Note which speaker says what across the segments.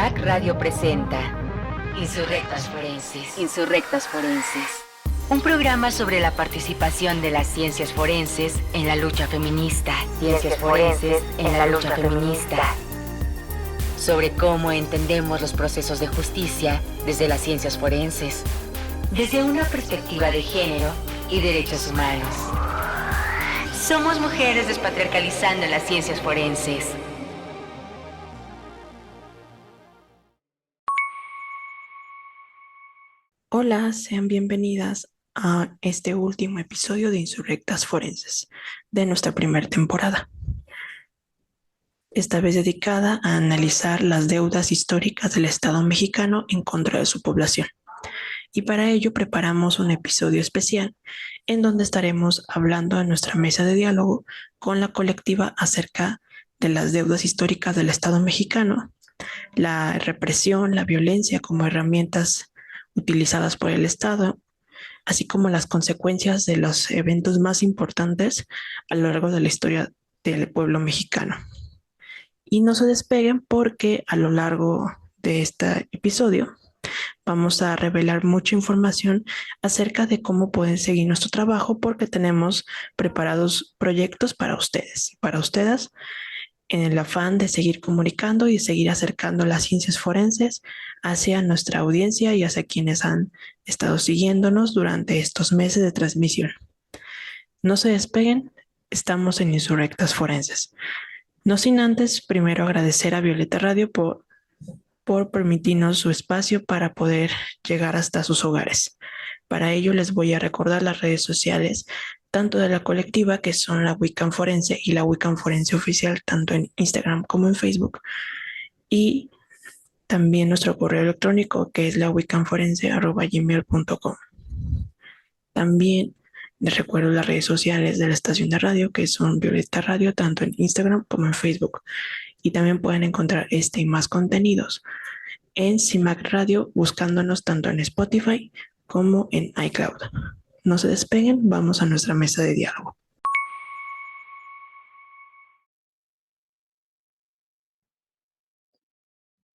Speaker 1: CIMAC Radio presenta Insurrectas Forenses. Insurrectas Forenses. Un programa sobre la participación de las ciencias forenses en la lucha feminista. Ciencias forenses en la lucha feminista. Sobre cómo entendemos los procesos de justicia desde las ciencias forenses, desde una perspectiva de género y derechos humanos. Somos mujeres despatriarcalizando las ciencias forenses.
Speaker 2: Hola, sean bienvenidas a este último episodio de Insurrectas Forenses de nuestra primera temporada. Esta vez dedicada a analizar las deudas históricas del Estado mexicano en contra de su población. Y para ello preparamos un episodio especial en donde estaremos hablando en nuestra mesa de diálogo con la colectiva acerca de las deudas históricas del Estado mexicano, la represión, la violencia como herramientas utilizadas por el Estado, así como las consecuencias de los eventos más importantes a lo largo de la historia del pueblo mexicano. Y no se despeguen porque a lo largo de este episodio vamos a revelar mucha información acerca de cómo pueden seguir nuestro trabajo, porque tenemos preparados proyectos para ustedes y para ustedes, en el afán de seguir comunicando y seguir acercando las ciencias forenses hacia nuestra audiencia y hacia quienes han estado siguiéndonos durante estos meses de transmisión. No se despeguen, estamos en Insurrectas Forenses. No sin antes primero agradecer a Violeta Radio por permitirnos su espacio para poder llegar hasta sus hogares. Para ello les voy a recordar las redes sociales tanto de la colectiva, que son la Wiccan Forense y la Wiccan Forense Oficial, tanto en Instagram como en Facebook, y también nuestro correo electrónico, que es la wiccanforense@gmail.com. También les recuerdo las redes sociales de la estación de radio, que son Violeta Radio, tanto en Instagram como en Facebook, y también pueden encontrar este y más contenidos en CIMAC Radio, buscándonos tanto en Spotify como en iCloud. No se despeguen, vamos a nuestra mesa de diálogo.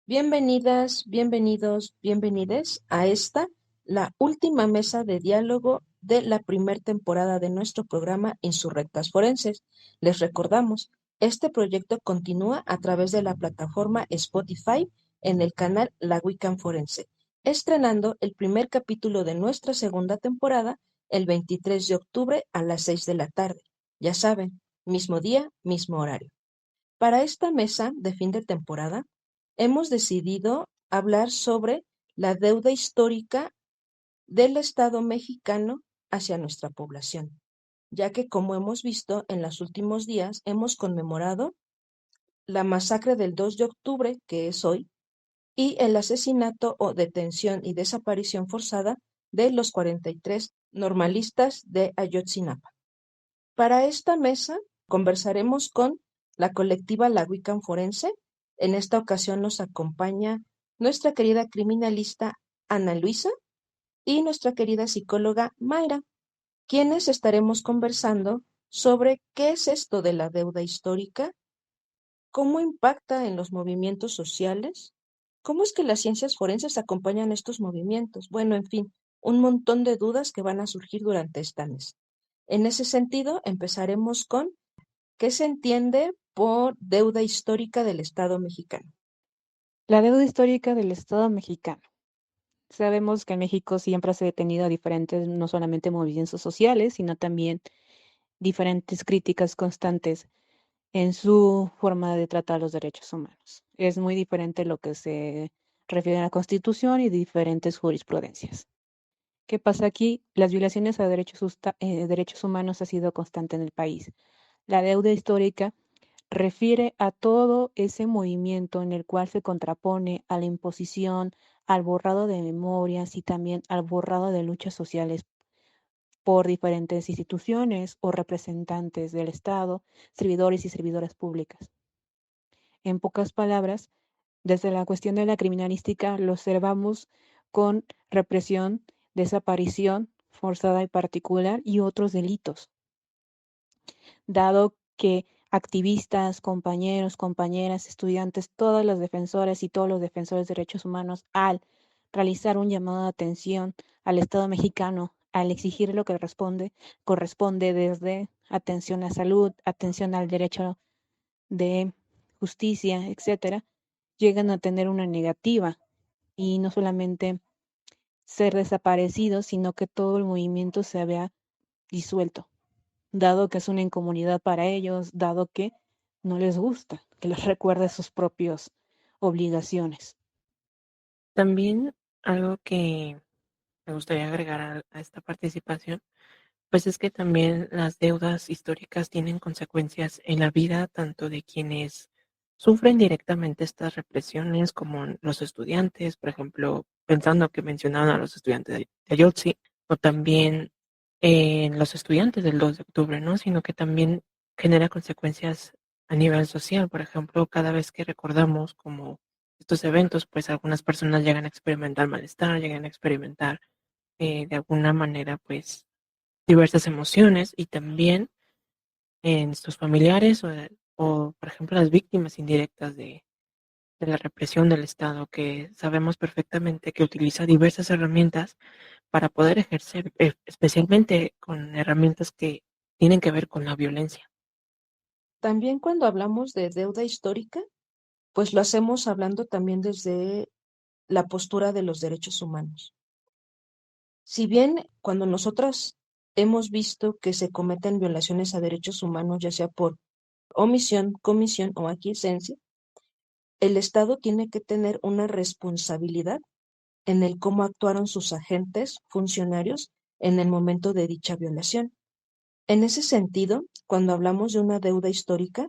Speaker 3: Bienvenidas, bienvenidos, bienvenides a esta, la última mesa de diálogo de la primera temporada de nuestro programa Insurrectas Forenses. Les recordamos, este proyecto continúa a través de la plataforma Spotify en el canal La Wiccan Forense, estrenando el primer capítulo de nuestra segunda temporada el 23 de octubre a las 6 de la tarde. Ya saben, mismo día, mismo horario. Para esta mesa de fin de temporada, hemos decidido hablar sobre la deuda histórica del Estado mexicano hacia nuestra población, ya que, como hemos visto en los últimos días, hemos conmemorado la masacre del 2 de octubre, que es hoy, y el asesinato o detención y desaparición forzada de los 43 normalistas de Ayotzinapa. Para esta mesa conversaremos con la colectiva La Wiccan Forense. En esta ocasión nos acompaña nuestra querida criminalista Ana Luisa y nuestra querida psicóloga Mayra, quienes estaremos conversando sobre qué es esto de la deuda histórica, cómo impacta en los movimientos sociales, cómo es que las ciencias forenses acompañan estos movimientos. Bueno, en fin, un montón de dudas que van a surgir durante esta mesa. En ese sentido, empezaremos con ¿qué se entiende por deuda histórica del Estado mexicano?
Speaker 4: La deuda histórica del Estado mexicano. Sabemos que en México siempre se ha tenido diferentes, no solamente movimientos sociales, sino también diferentes críticas constantes en su forma de tratar los derechos humanos. Es muy diferente lo que se refiere a la Constitución y diferentes jurisprudencias. ¿Qué pasa aquí? Las violaciones a derechos humanos ha sido constante en el país. La deuda histórica refiere a todo ese movimiento en el cual se contrapone a la imposición, al borrado de memorias y también al borrado de luchas sociales por diferentes instituciones o representantes del Estado, servidores y servidoras públicas. En pocas palabras, desde la cuestión de la criminalística lo observamos con represión, desaparición forzada y particular y otros delitos, dado que activistas, compañeros, compañeras, estudiantes, todas las defensoras y todos los defensores de derechos humanos, al realizar un llamado de atención al Estado mexicano, al exigir lo que corresponde desde atención a salud, atención al derecho de justicia, etcétera, llegan a tener una negativa y no solamente ser desaparecidos, sino que todo el movimiento se vea disuelto, dado que es una incomunidad para ellos, dado que no les gusta que les recuerde sus propias obligaciones.
Speaker 2: También algo que me gustaría agregar a esta participación, pues es que también las deudas históricas tienen consecuencias en la vida tanto de quienes sufren directamente estas represiones como los estudiantes, por ejemplo, pensando que mencionaban a los estudiantes de Ayotzi, o también en los estudiantes del 2 de octubre, ¿no? Sino que también genera consecuencias a nivel social. Por ejemplo, cada vez que recordamos como estos eventos, pues algunas personas llegan a experimentar malestar, llegan a experimentar de alguna manera, pues, diversas emociones y también en sus familiares o, por ejemplo, las víctimas indirectas de la represión del Estado, que sabemos perfectamente que utiliza diversas herramientas para poder ejercer, especialmente con herramientas que tienen que ver con la violencia.
Speaker 3: También cuando hablamos de deuda histórica, pues lo hacemos hablando también desde la postura de los derechos humanos. Si bien cuando nosotras hemos visto que se cometen violaciones a derechos humanos, ya sea por omisión, comisión o aquiescencia, el Estado tiene que tener una responsabilidad en el cómo actuaron sus agentes, funcionarios, en el momento de dicha violación. En ese sentido, cuando hablamos de una deuda histórica,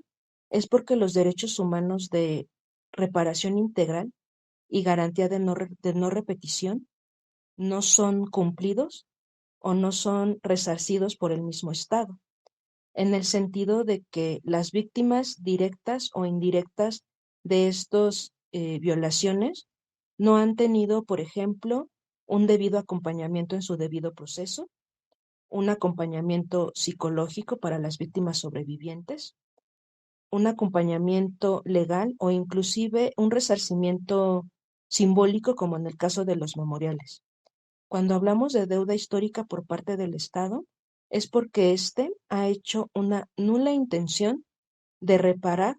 Speaker 3: es porque los derechos humanos de reparación integral y garantía de no repetición no son cumplidos o no son resarcidos por el mismo Estado, en el sentido de que las víctimas directas o indirectas de estos violaciones no han tenido, por ejemplo, un debido acompañamiento en su debido proceso, un acompañamiento psicológico para las víctimas sobrevivientes, un acompañamiento legal o inclusive un resarcimiento simbólico como en el caso de los memoriales. Cuando hablamos de deuda histórica por parte del Estado, es porque éste ha hecho una nula intención de reparar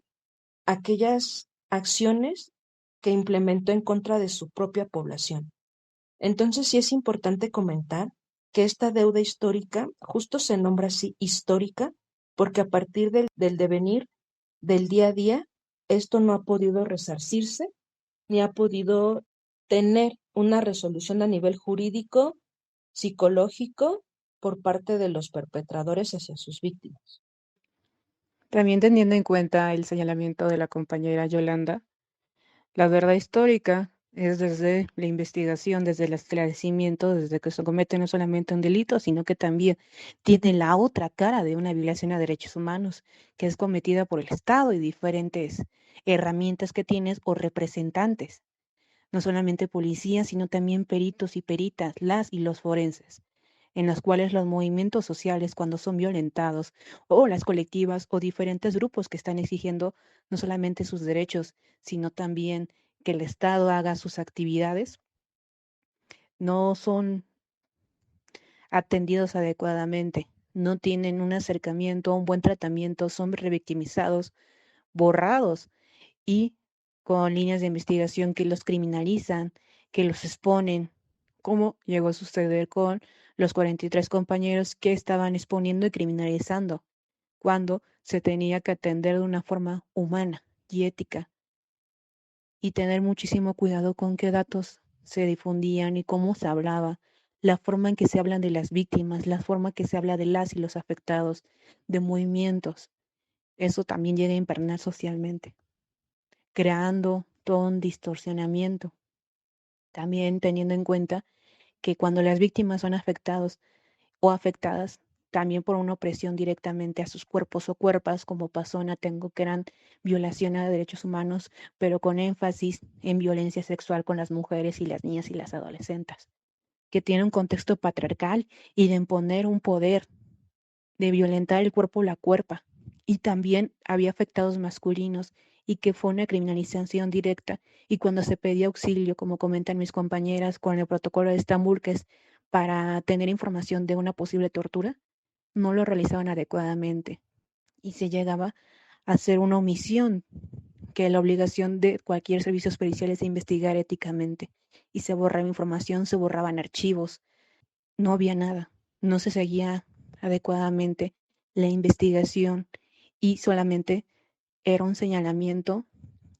Speaker 3: aquellas acciones que implementó en contra de su propia población. Entonces sí es importante comentar que esta deuda histórica justo se nombra así histórica porque a partir del devenir del día a día, esto no ha podido resarcirse ni ha podido tener una resolución a nivel jurídico, psicológico, por parte de los perpetradores hacia sus víctimas.
Speaker 4: También teniendo en cuenta el señalamiento de la compañera Yolanda, la verdad histórica es desde la investigación, desde el esclarecimiento, desde que se comete no solamente un delito, sino que también tiene la otra cara de una violación a derechos humanos, que es cometida por el Estado y diferentes herramientas que tienes o representantes, no solamente policías, sino también peritos y peritas, las y los forenses, en las cuales los movimientos sociales, cuando son violentados, o las colectivas o diferentes grupos que están exigiendo no solamente sus derechos, sino también que el Estado haga sus actividades, no son atendidos adecuadamente, no tienen un acercamiento, un buen tratamiento, son revictimizados, borrados y con líneas de investigación que los criminalizan, que los exponen, como llegó a suceder con los 43 compañeros que estaban exponiendo y criminalizando, cuando se tenía que atender de una forma humana y ética y tener muchísimo cuidado con qué datos se difundían y cómo se hablaba, la forma en que se hablan de las víctimas, la forma en que se habla de las y los afectados, de movimientos. Eso también llega a impregnar socialmente, creando todo un distorsionamiento. También teniendo en cuenta que cuando las víctimas son afectados o afectadas, también por una opresión directamente a sus cuerpos o cuerpas, como pasó en Atengo, que eran violación a derechos humanos, pero con énfasis en violencia sexual con las mujeres y las niñas y las adolescentes, que tiene un contexto patriarcal y de imponer un poder, de violentar el cuerpo o la cuerpa, y también había afectados masculinos y que fue una criminalización directa. Y cuando se pedía auxilio, como comentan mis compañeras, con el protocolo de Estambul, que es para tener información de una posible tortura, no lo realizaban adecuadamente y se llegaba a hacer una omisión, que la obligación de cualquier servicio pericial es investigar éticamente, y se borraba información, se borraban archivos, no había nada, no se seguía adecuadamente la investigación y solamente era un señalamiento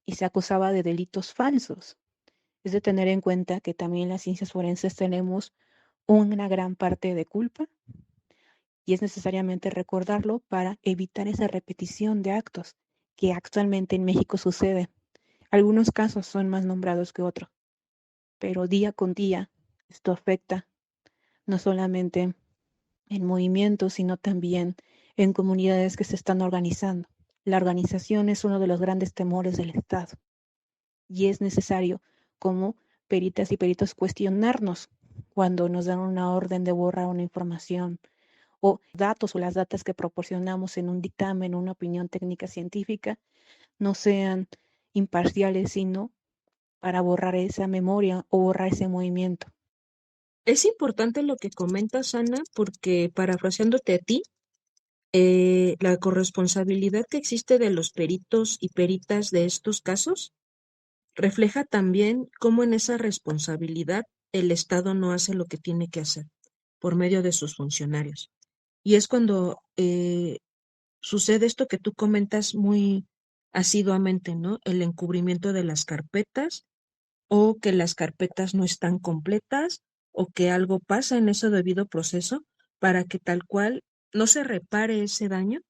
Speaker 4: y se acusaba de delitos falsos. Es de tener en cuenta que también en las ciencias forenses tenemos una gran parte de culpa y es necesariamente recordarlo para evitar esa repetición de actos que actualmente en México sucede. Algunos casos son más nombrados que otros, pero día con día esto afecta no solamente en movimientos, sino también en comunidades que se están organizando. La organización es uno de los grandes temores del Estado y es necesario, como peritas y peritos, cuestionarnos cuando nos dan una orden de borrar una información o datos o las datas que proporcionamos en un dictamen, una opinión técnica científica, no sean imparciales, sino para borrar esa memoria o borrar ese movimiento.
Speaker 3: Es importante lo que comentas, Ana, porque parafraseándote a ti, la corresponsabilidad que existe de los peritos y peritas de estos casos refleja también cómo en esa responsabilidad el Estado no hace lo que tiene que hacer por medio de sus funcionarios. Y es cuando sucede esto que tú comentas muy asiduamente, ¿no? El encubrimiento de las carpetas o que las carpetas no están completas o que algo pasa en ese debido proceso para que tal cual no se repare ese daño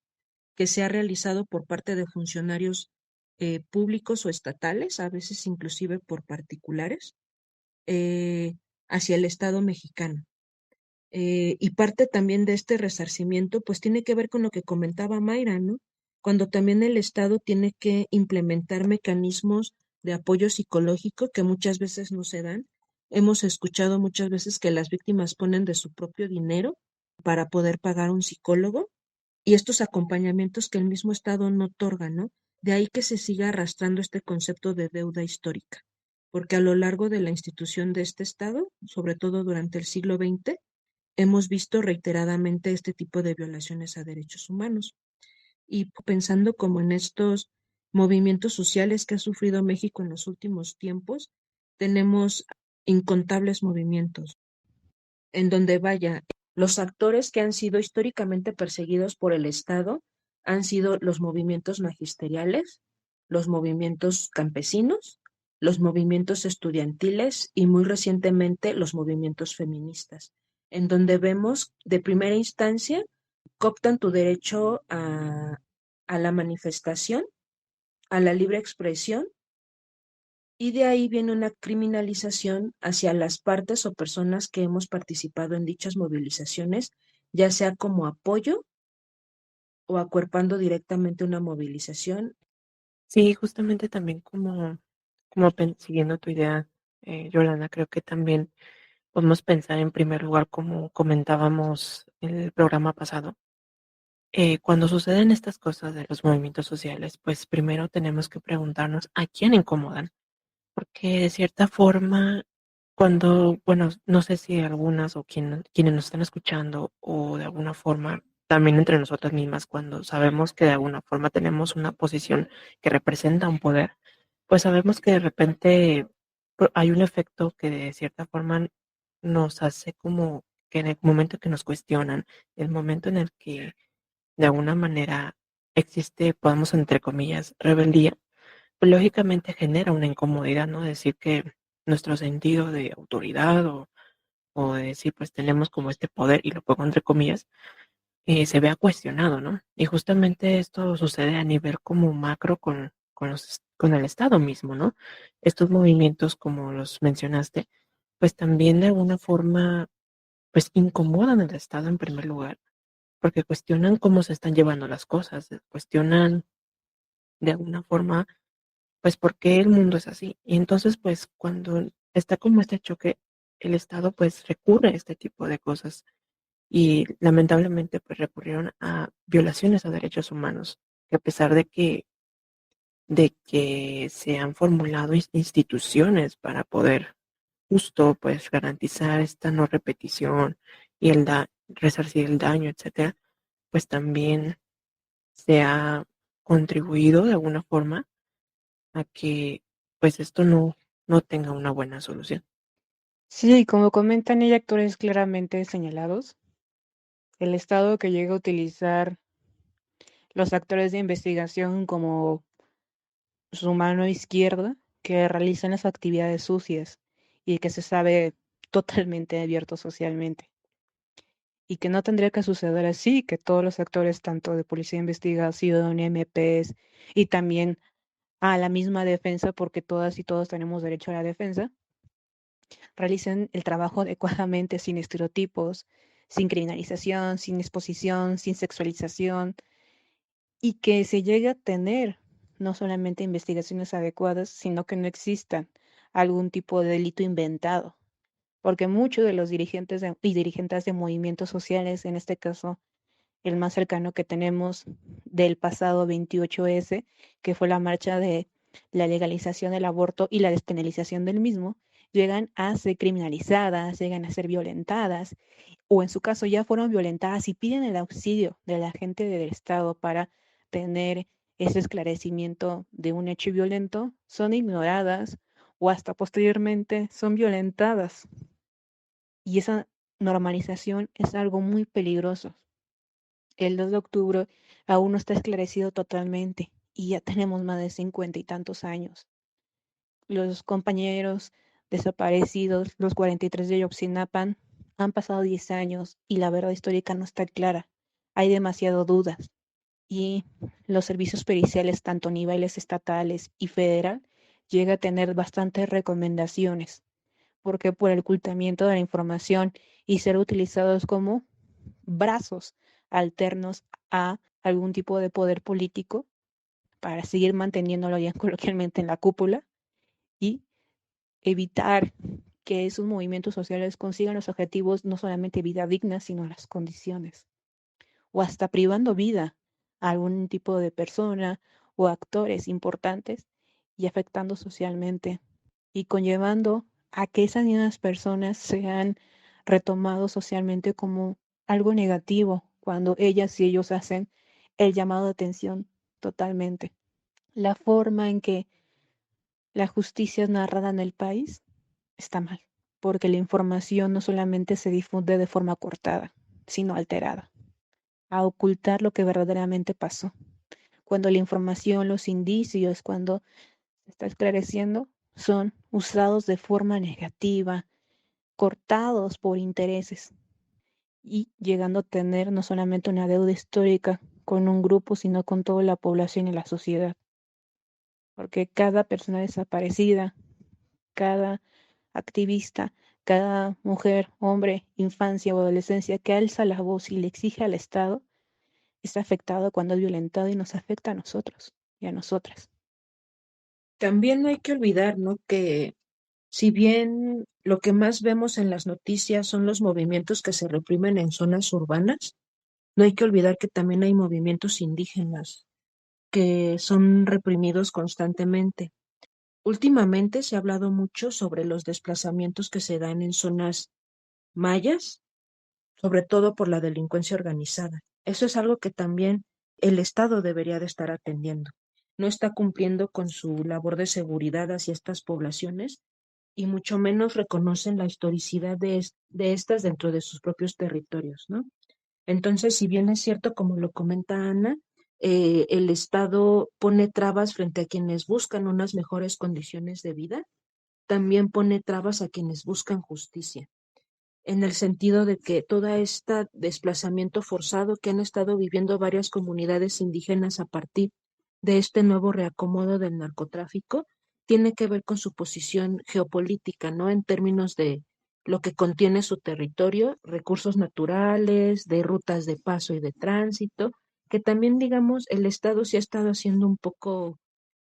Speaker 3: que se ha realizado por parte de funcionarios públicos o estatales, a veces inclusive por particulares, eh, hacia el Estado mexicano. Y parte también de este resarcimiento, pues tiene que ver con lo que comentaba Mayra, ¿no? Cuando también el Estado tiene que implementar mecanismos de apoyo psicológico que muchas veces no se dan. Hemos escuchado muchas veces que las víctimas ponen de su propio dinero para poder pagar un psicólogo y estos acompañamientos que el mismo Estado no otorga, ¿no? De ahí que se siga arrastrando este concepto de deuda histórica, porque a lo largo de la institución de este Estado, sobre todo durante el siglo XX, hemos visto reiteradamente este tipo de violaciones a derechos humanos. Y pensando como en estos movimientos sociales que ha sufrido México en los últimos tiempos, tenemos incontables movimientos en donde vaya, los actores que han sido históricamente perseguidos por el Estado han sido los movimientos magisteriales, los movimientos campesinos, los movimientos estudiantiles y muy recientemente los movimientos feministas, en donde vemos de primera instancia cooptan tu derecho a la manifestación, a la libre expresión, y de ahí viene una criminalización hacia las partes o personas que hemos participado en dichas movilizaciones, ya sea como apoyo o acuerpando directamente una movilización.
Speaker 2: Sí, justamente también siguiendo tu idea, Yolanda, creo que también podemos pensar en primer lugar, como comentábamos en el programa pasado, cuando suceden estas cosas de los movimientos sociales, pues primero tenemos que preguntarnos a quién incomodan, porque de cierta forma, bueno, no sé si algunas o quienes nos están escuchando o de alguna forma también entre nosotras mismas, cuando sabemos que de alguna forma tenemos una posición que representa un poder, pues sabemos que de repente hay un efecto que de cierta forma nos hace como que en el momento que nos cuestionan, el momento en el que de alguna manera existe, podemos entre comillas, rebeldía, pues lógicamente genera una incomodidad, ¿no? Decir que nuestro sentido de autoridad o de decir, pues tenemos como este poder, y lo pongo entre comillas, se vea cuestionado, ¿no? Y justamente esto sucede a nivel como macro con el Estado mismo, ¿no? Estos movimientos, como los mencionaste, pues también de alguna forma, pues incomodan al Estado en primer lugar, porque cuestionan cómo se están llevando las cosas, cuestionan de alguna forma pues porque el mundo es así. Y entonces, pues cuando está como este choque, el Estado pues recurre a este tipo de cosas y lamentablemente pues recurrieron a violaciones a derechos humanos que a pesar de que se han formulado instituciones para poder justo pues garantizar esta no repetición y resarcir el daño, etcétera, pues también se ha contribuido de alguna forma a que pues esto no tenga una buena solución.
Speaker 4: Sí, como comentan, hay actores claramente señalados. El Estado que llega a utilizar los actores de investigación como su mano izquierda, que realizan las actividades sucias y que se sabe totalmente abierto socialmente. Y que no tendría que suceder así, que todos los actores, tanto de policía de investigación, MPs y también a la misma defensa, porque todas y todos tenemos derecho a la defensa, realicen el trabajo adecuadamente, sin estereotipos, sin criminalización, sin exposición, sin sexualización, y que se llegue a tener no solamente investigaciones adecuadas, sino que no existan algún tipo de delito inventado. Porque muchos de los dirigentes y dirigentes de movimientos sociales, en este caso el más cercano que tenemos del pasado 28S, que fue la marcha de la legalización del aborto y la despenalización del mismo, llegan a ser criminalizadas, llegan a ser violentadas, o en su caso ya fueron violentadas y piden el auxilio de la gente del Estado para tener ese esclarecimiento de un hecho violento, son ignoradas o hasta posteriormente son violentadas. Y esa normalización es algo muy peligroso. El 2 de octubre aún no está esclarecido totalmente y ya tenemos más de 50 y tantos años. Los compañeros desaparecidos, los 43 de Yoxinapan, han pasado 10 años y la verdad histórica no está clara. Hay demasiado dudas y los servicios periciales, tanto a niveles estatales y federal, llega a tener bastantes recomendaciones, porque por el ocultamiento de la información y ser utilizados como brazos alternos a algún tipo de poder político para seguir manteniéndolo ya coloquialmente en la cúpula y evitar que esos movimientos sociales consigan los objetivos, no solamente vida digna, sino las condiciones, o hasta privando vida a algún tipo de persona o actores importantes y afectando socialmente y conllevando a que esas mismas personas sean retomados socialmente como algo negativo cuando ellas y ellos hacen el llamado de atención totalmente. La forma en que la justicia es narrada en el país está mal, porque la información no solamente se difunde de forma cortada, sino alterada, a ocultar lo que verdaderamente pasó. Cuando la información, los indicios, cuando se está esclareciendo, son usados de forma negativa, cortados por intereses y llegando a tener no solamente una deuda histórica con un grupo, sino con toda la población y la sociedad. Porque cada persona desaparecida, cada activista, cada mujer, hombre, infancia o adolescencia que alza la voz y le exige al Estado, está afectado cuando es violentado y nos afecta a nosotros y a nosotras.
Speaker 3: También no hay que olvidar, ¿no?, que si bien lo que más vemos en las noticias son los movimientos que se reprimen en zonas urbanas, no hay que olvidar que también hay movimientos indígenas que son reprimidos constantemente. Últimamente se ha hablado mucho sobre los desplazamientos que se dan en zonas mayas, sobre todo por la delincuencia organizada. Eso es algo que también el Estado debería de estar atendiendo. No está cumpliendo con su labor de seguridad hacia estas poblaciones y mucho menos reconocen la historicidad de estas dentro de sus propios territorios, ¿no? Entonces, si bien es cierto, como lo comenta Ana, el Estado pone trabas frente a quienes buscan unas mejores condiciones de vida, también pone trabas a quienes buscan justicia, en el sentido de que todo este desplazamiento forzado que han estado viviendo varias comunidades indígenas a partir de este nuevo reacomodo del narcotráfico tiene que ver con su posición geopolítica, ¿no? En términos de lo que contiene su territorio, recursos naturales, de rutas de paso y de tránsito, que también, digamos, el Estado sí ha estado haciendo un poco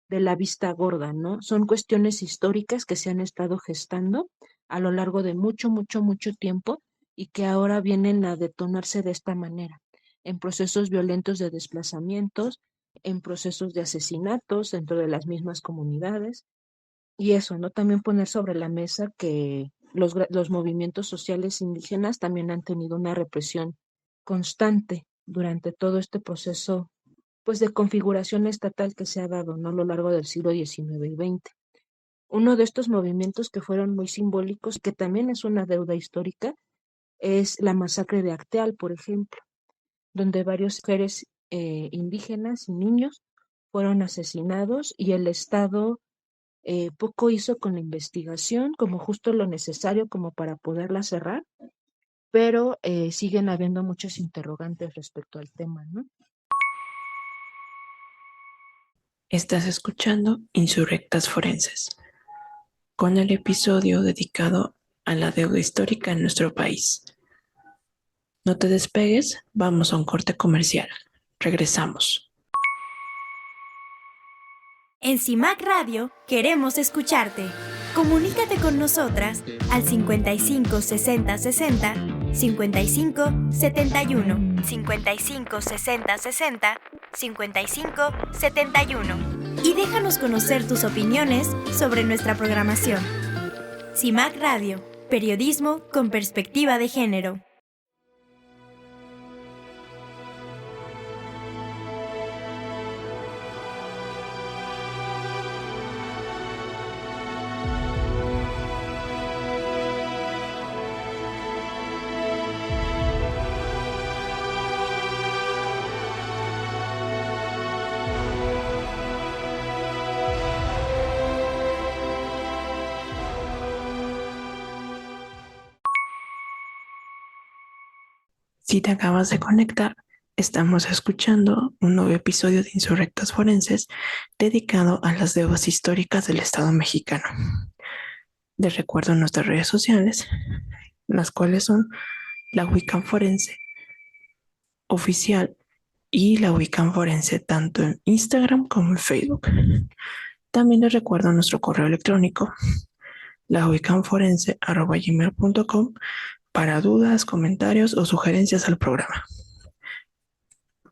Speaker 3: de la vista gorda, ¿no? Son cuestiones históricas que se han estado gestando a lo largo de mucho, mucho, mucho tiempo y que ahora vienen a detonarse de esta manera, en procesos violentos de desplazamientos, en procesos de asesinatos dentro de las mismas comunidades. Y eso, ¿no? También poner sobre la mesa que los movimientos sociales indígenas también han tenido una represión constante durante todo este proceso, pues, de configuración estatal que se ha dado, ¿no? A lo largo del siglo XIX y XX. Uno de estos movimientos que fueron muy simbólicos, que también es una deuda histórica, es la masacre de Acteal, por ejemplo, donde varios mujeres indígenas y niños fueron asesinados y el Estado poco hizo con la investigación, como justo lo necesario como para poderla cerrar, pero siguen habiendo muchos interrogantes respecto al tema, ¿no?
Speaker 2: Estás escuchando Insurrectas Forenses, con el episodio dedicado a la deuda histórica en nuestro país. No te despegues, vamos a un corte comercial. Regresamos.
Speaker 5: En CIMAC Radio queremos escucharte. Comunícate con nosotras al 55 60 60 55 71 55 60 60 55 71 y déjanos conocer tus opiniones sobre nuestra programación. CIMAC Radio, periodismo con perspectiva de género.
Speaker 2: Si te acabas de conectar, estamos escuchando un nuevo episodio de Insurrectas Forenses dedicado a las deudas históricas del Estado mexicano. Les recuerdo nuestras redes sociales, las cuales son la Wiccan Forense oficial y la Wiccan Forense tanto en Instagram como en Facebook. También les recuerdo nuestro correo electrónico, lawiccanforense@gmail.com, para dudas, comentarios o sugerencias al programa.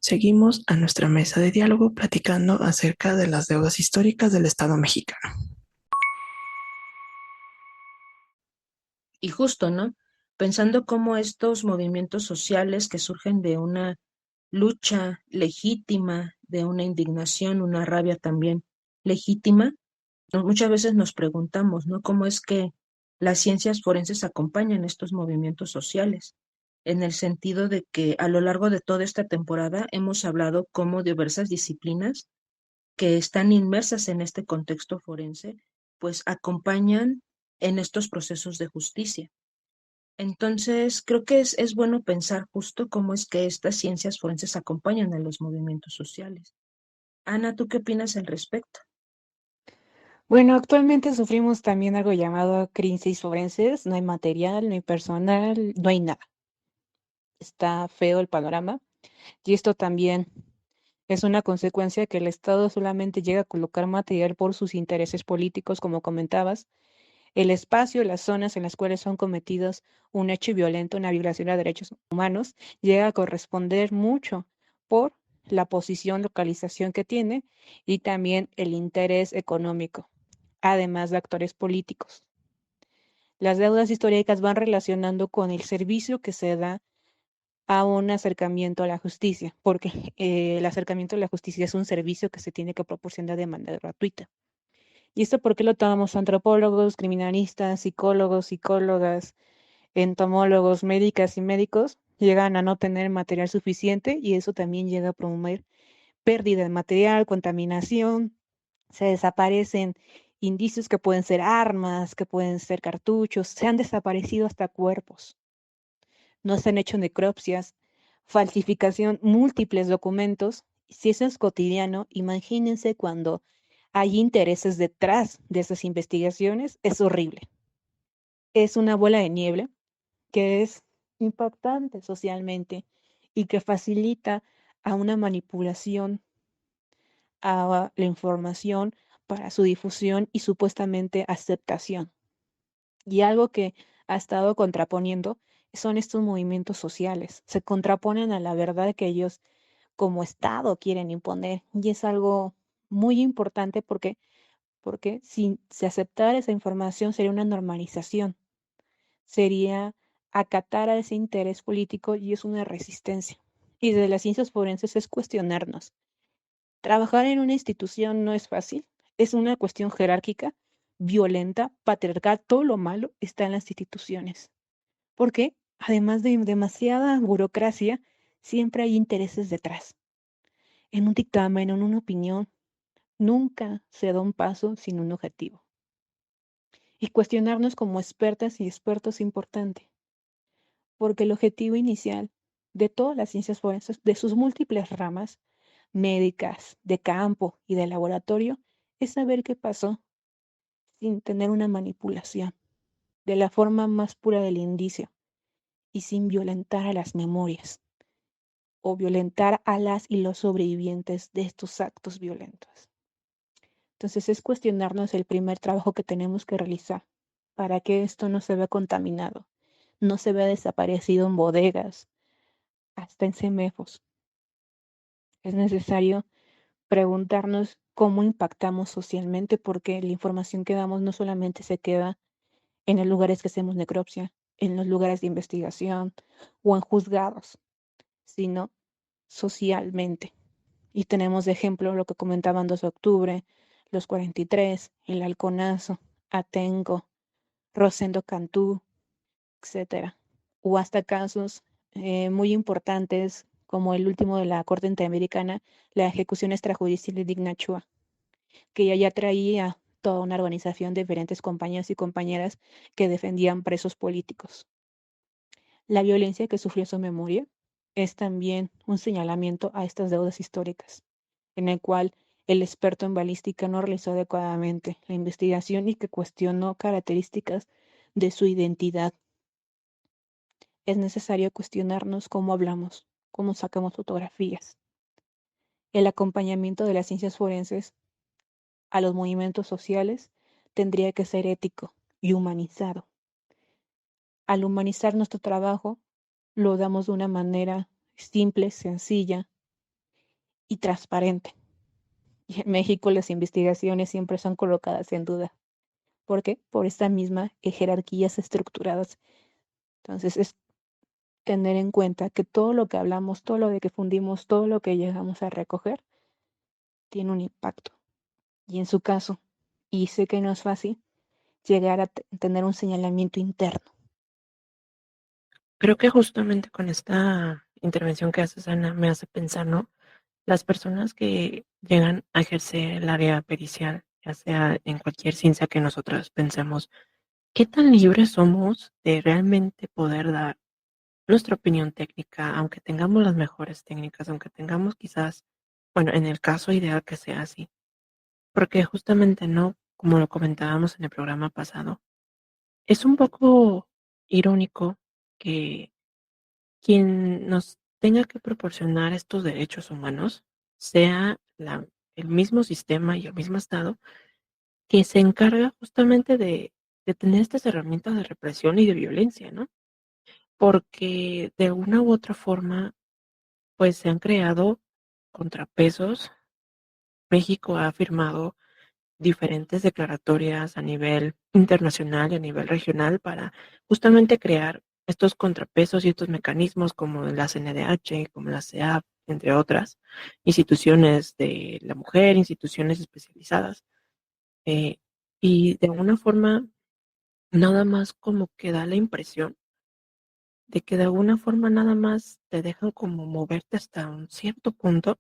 Speaker 2: Seguimos a nuestra mesa de diálogo platicando acerca de las deudas históricas del Estado mexicano.
Speaker 3: Y justo, ¿no? Pensando cómo estos movimientos sociales que surgen de una lucha legítima, de una indignación, una rabia también legítima, muchas veces nos preguntamos, ¿no? ¿Cómo es que las ciencias forenses acompañan estos movimientos sociales? En el sentido de que a lo largo de toda esta temporada hemos hablado cómo diversas disciplinas que están inmersas en este contexto forense, pues acompañan en estos procesos de justicia. Entonces, creo que es bueno pensar justo cómo es que estas ciencias forenses acompañan a los movimientos sociales. Ana, ¿tú qué opinas al respecto?
Speaker 4: Bueno, actualmente sufrimos también algo llamado crisis forenses. No hay material, no hay personal, no hay nada. Está feo el panorama. Y esto también es una consecuencia que el Estado solamente llega a colocar material por sus intereses políticos, como comentabas. El espacio, las zonas en las cuales son cometidos un hecho violento, una violación a derechos humanos, llega a corresponder mucho por la posición, localización que tiene y también el interés económico, además de actores políticos. Las deudas históricas van relacionando con el servicio que se da a un acercamiento a la justicia, porque el acercamiento a la justicia es un servicio que se tiene que proporcionar de manera gratuita. ¿Y esto por qué lo tomamos antropólogos, criminalistas, psicólogos, psicólogas, entomólogos, médicas y médicos? Llegan a no tener material suficiente y eso también llega a promover pérdida de material, contaminación, se desaparecen indicios que pueden ser armas, que pueden ser cartuchos, se han desaparecido hasta cuerpos. No se han hecho necropsias, falsificación, múltiples documentos. Si eso es cotidiano, imagínense cuando hay intereses detrás de esas investigaciones, es horrible. Es una bola de nieve que es impactante socialmente y que facilita a una manipulación a la información para su difusión y supuestamente aceptación. Y algo que ha estado contraponiendo son estos movimientos sociales. Se contraponen a la verdad que ellos como Estado quieren imponer. Y es algo muy importante porque si se aceptara esa información sería una normalización, sería acatar a ese interés político y es una resistencia. Y desde las ciencias forenses es cuestionarnos. Trabajar en una institución no es fácil, es una cuestión jerárquica, violenta, patriarcal, todo lo malo está en las instituciones. Porque, además de demasiada burocracia, siempre hay intereses detrás. En un dictamen, en una opinión, nunca se da un paso sin un objetivo. Y cuestionarnos como expertas y expertos es importante, porque el objetivo inicial de todas las ciencias forenses, de sus múltiples ramas, médicas, de campo y de laboratorio, es saber qué pasó sin tener una manipulación, de la forma más pura del indicio y sin violentar a las memorias o violentar a las y los sobrevivientes de estos actos violentos. Entonces es cuestionarnos el primer trabajo que tenemos que realizar para que esto no se vea contaminado, no se vea desaparecido en bodegas, hasta en CEMEFOS. Es necesario preguntarnos cómo impactamos socialmente porque la información que damos no solamente se queda en los lugares que hacemos necropsia, en los lugares de investigación o en juzgados, sino socialmente. Y tenemos de ejemplo lo que comentaban 2 de octubre, los 43, el Halconazo, Atenco, Rosendo Cantú, etcétera. O hasta casos muy importantes como el último de la Corte Interamericana, la ejecución extrajudicial de Digna Chua, que ya traía toda una organización de diferentes compañeros y compañeras que defendían presos políticos. La violencia que sufrió su memoria es también un señalamiento a estas deudas históricas, en el cual el experto en balística no realizó adecuadamente la investigación y que cuestionó características de su identidad. Es necesario cuestionarnos cómo hablamos, cómo sacamos fotografías. El acompañamiento de las ciencias forenses a los movimientos sociales tendría que ser ético y humanizado. Al humanizar nuestro trabajo, lo damos de una manera simple, sencilla y transparente. Y en México las investigaciones siempre son colocadas en duda. ¿Por qué? Por esta misma jerarquías estructuradas. Entonces es tener en cuenta que todo lo que hablamos, todo lo de que fundimos, todo lo que llegamos a recoger, tiene un impacto. Y en su caso, y sé que no es fácil, llegar a tener un señalamiento interno.
Speaker 2: Creo que justamente con esta intervención que haces, Ana, me hace pensar, ¿no? Las personas que llegan a ejercer el área pericial, ya sea en cualquier ciencia que nosotras pensemos, ¿qué tan libres somos de realmente poder dar nuestra opinión técnica, aunque tengamos las mejores técnicas, aunque tengamos quizás, bueno, en el caso ideal que sea así? Porque justamente, ¿no? Como lo comentábamos en el programa pasado, es un poco irónico que quien nos tenga que proporcionar estos derechos humanos sea el mismo sistema y el mismo Estado que se encarga justamente de tener estas herramientas de represión y de violencia, ¿no? Porque de una u otra forma, pues se han creado contrapesos. México ha firmado diferentes declaratorias a nivel internacional y a nivel regional para justamente crear estos contrapesos y estos mecanismos como la CNDH, como la CEAP, entre otras instituciones de la mujer, instituciones especializadas. eh, y de alguna forma, nada más como que da la impresión de que de alguna forma nada más te dejan como moverte hasta un cierto punto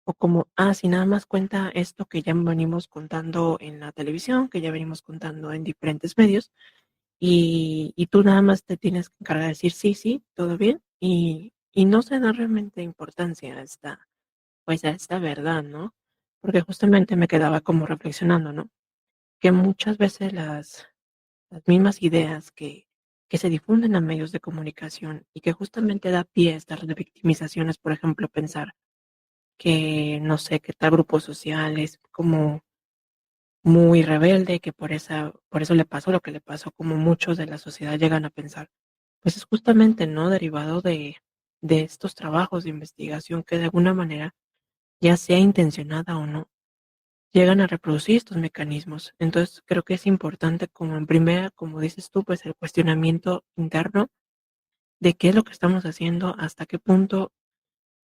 Speaker 2: o como, si nada más cuenta esto que ya venimos contando en la televisión, que ya venimos contando en diferentes medios, y tú nada más te tienes que encargar de decir sí, sí, todo bien, y no se da realmente importancia pues a esta verdad, ¿no? Porque justamente me quedaba como reflexionando, ¿no? Que muchas veces las mismas ideas que se difunden a medios de comunicación y que justamente da pie a estas revictimizaciones, por ejemplo, pensar que no sé, que tal grupo social es como muy rebelde, que por eso le pasó lo que le pasó, como muchos de la sociedad llegan a pensar. Pues es justamente, ¿no? Derivado de estos trabajos de investigación que de alguna manera, ya sea intencionada o no, llegan a reproducir estos mecanismos. Entonces creo que es importante como en primera, como dices tú, pues el cuestionamiento interno de qué es lo que estamos haciendo, hasta qué punto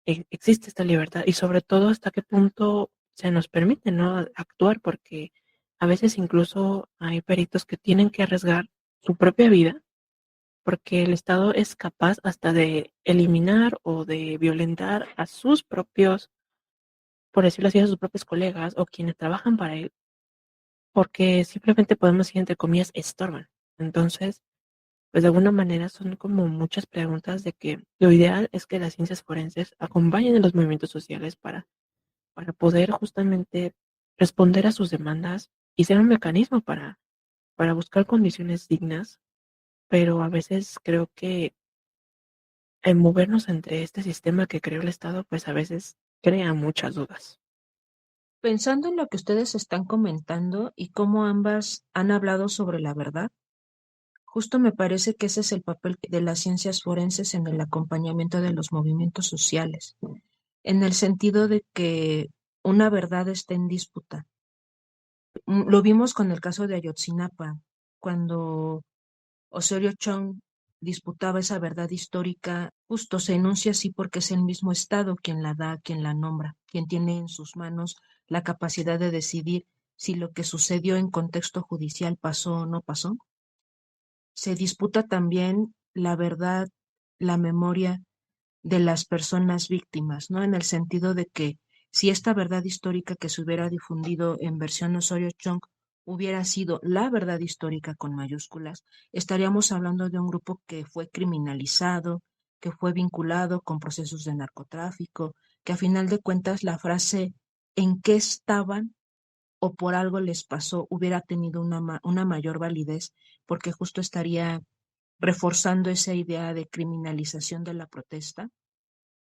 Speaker 2: existe esta libertad y sobre todo hasta qué punto se nos permite, ¿no?, actuar, porque a veces incluso hay peritos que tienen que arriesgar su propia vida porque el Estado es capaz hasta de eliminar o de violentar a sus propios, por decirlo así, a sus propios colegas o quienes trabajan para él, porque simplemente podemos decir, entre comillas, estorban. Entonces, pues de alguna manera son como muchas preguntas de que lo ideal es que las ciencias forenses acompañen a los movimientos sociales para poder justamente responder a sus demandas y ser un mecanismo para buscar condiciones dignas, pero a veces creo que el movernos entre este sistema que creó el Estado, pues a veces crea muchas dudas.
Speaker 3: Pensando en lo que ustedes están comentando y cómo ambas han hablado sobre la verdad, justo me parece que ese es el papel de las ciencias forenses en el acompañamiento de los movimientos sociales, en el sentido de que una verdad está en disputa. Lo vimos con el caso de Ayotzinapa, cuando Osorio Chong disputaba esa verdad histórica, justo se enuncia así porque es el mismo Estado quien la da, quien la nombra, quien tiene en sus manos la capacidad de decidir si lo que sucedió en contexto judicial pasó o no pasó. Se disputa también la verdad, la memoria de las personas víctimas, ¿no? En el sentido de que si esta verdad histórica que se hubiera difundido en versión Osorio Chong hubiera sido la verdad histórica con mayúsculas, estaríamos hablando de un grupo que fue criminalizado, que fue vinculado con procesos de narcotráfico, que a final de cuentas la frase ¿en qué estaban o por algo les pasó hubiera tenido una mayor validez porque justo estaría reforzando esa idea de criminalización de la protesta?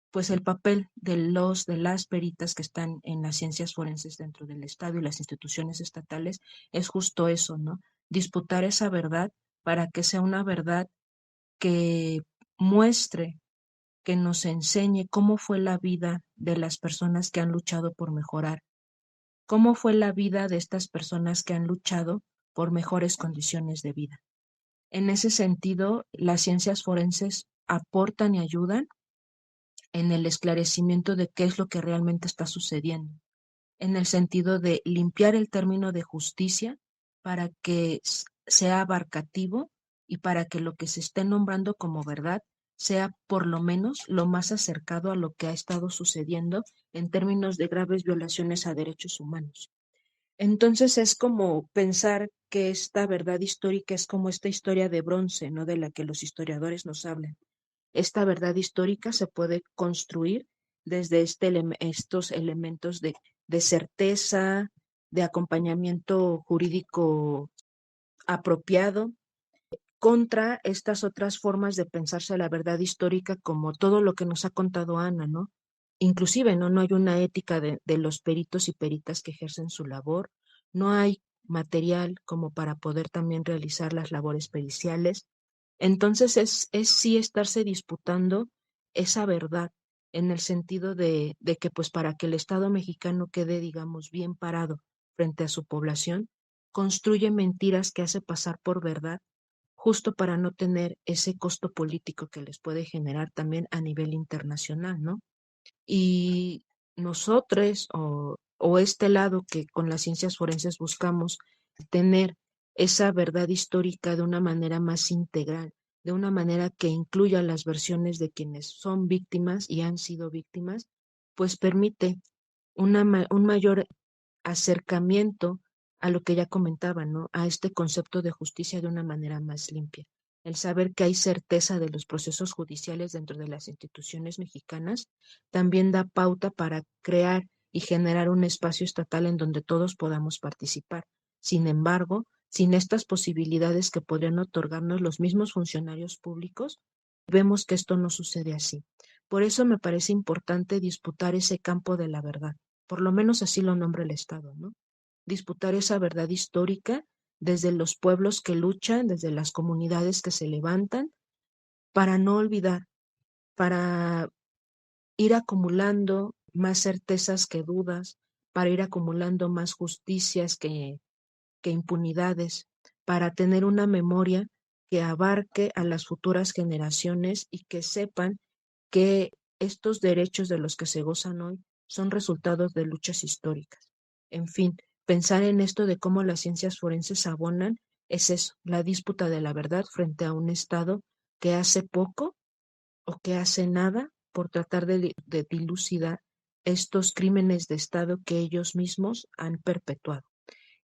Speaker 3: Pues el papel de las peritas que están en las ciencias forenses dentro del Estado y las instituciones estatales es justo eso, ¿no? Disputar esa verdad para que sea una verdad que muestre, que nos enseñe cómo fue la vida de las personas que han luchado por mejorar, cómo fue la vida de estas personas que han luchado por mejores condiciones de vida. En ese sentido, las ciencias forenses aportan y ayudan en el esclarecimiento de qué es lo que realmente está sucediendo, en el sentido de limpiar el término de justicia para que sea abarcativo y para que lo que se esté nombrando como verdad sea por lo menos lo más acercado a lo que ha estado sucediendo en términos de graves violaciones a derechos humanos. Entonces es como pensar que esta verdad histórica es como esta historia de bronce, ¿no? De la que los historiadores nos hablan. Esta verdad histórica se puede construir desde estos elementos de certeza, de acompañamiento jurídico apropiado, contra estas otras formas de pensarse la verdad histórica como todo lo que nos ha contado Ana, ¿no? Inclusive, ¿no? No hay una ética de los peritos y peritas que ejercen su labor, no hay material como para poder también realizar las labores periciales. Entonces es sí estarse disputando esa verdad en el sentido de que pues para que el Estado mexicano quede, digamos, bien parado frente a su población, construye mentiras que hace pasar por verdad justo para no tener ese costo político que les puede generar también a nivel internacional, ¿no? Y nosotros o este lado que con las ciencias forenses buscamos tener esa verdad histórica de una manera más integral, de una manera que incluya las versiones de quienes son víctimas y han sido víctimas, pues permite un mayor acercamiento a lo que ya comentaba, ¿no? A este concepto de justicia de una manera más limpia. El saber que hay certeza de los procesos judiciales dentro de las instituciones mexicanas también da pauta para crear y generar un espacio estatal en donde todos podamos participar. Sin embargo, sin estas posibilidades que podrían otorgarnos los mismos funcionarios públicos, vemos que esto no sucede así. Por eso me parece importante disputar ese campo de la verdad, por lo menos así lo nombra el Estado, ¿no? Disputar esa verdad histórica desde los pueblos que luchan, desde las comunidades que se levantan, para no olvidar, para ir acumulando más certezas que dudas, para ir acumulando más justicias que impunidades, para tener una memoria que abarque a las futuras generaciones y que sepan que estos derechos de los que se gozan hoy son resultados de luchas históricas. En fin, pensar en esto de cómo las ciencias forenses abonan es eso, la disputa de la verdad frente a un Estado que hace poco o que hace nada por tratar de dilucidar estos crímenes de Estado que ellos mismos han perpetuado.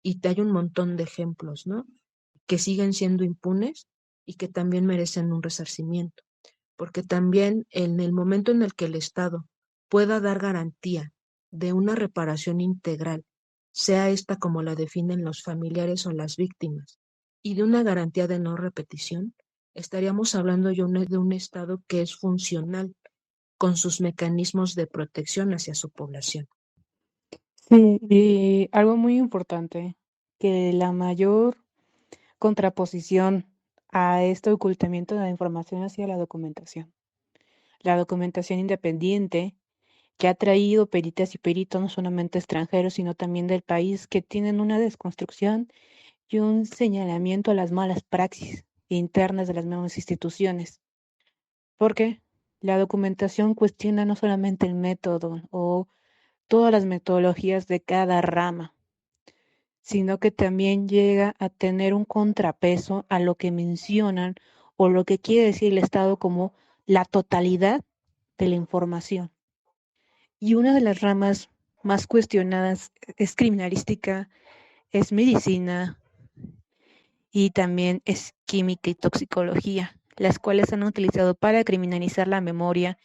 Speaker 3: Y hay un montón de ejemplos, ¿no? Que siguen siendo impunes y que también merecen un resarcimiento. Porque también en el momento en el que el Estado pueda dar garantía de una reparación integral, sea esta como la definen los familiares o las víctimas, y de una garantía de no repetición, estaríamos hablando ya de un Estado que es funcional con sus mecanismos de protección hacia su población.
Speaker 4: Sí, y algo muy importante, que la mayor contraposición a este ocultamiento de la información hacia la documentación. La documentación independiente que ha traído peritas y peritos no solamente extranjeros, sino también del país, que tienen una desconstrucción y un señalamiento a las malas praxis internas de las mismas instituciones. Porque la documentación cuestiona no solamente el método o todas las metodologías de cada rama, sino que también llega a tener un contrapeso a lo que mencionan o lo que quiere decir el Estado como la totalidad de la información. Y una de las ramas más cuestionadas es criminalística, es medicina y también es química y toxicología, las cuales han utilizado para criminalizar la memoria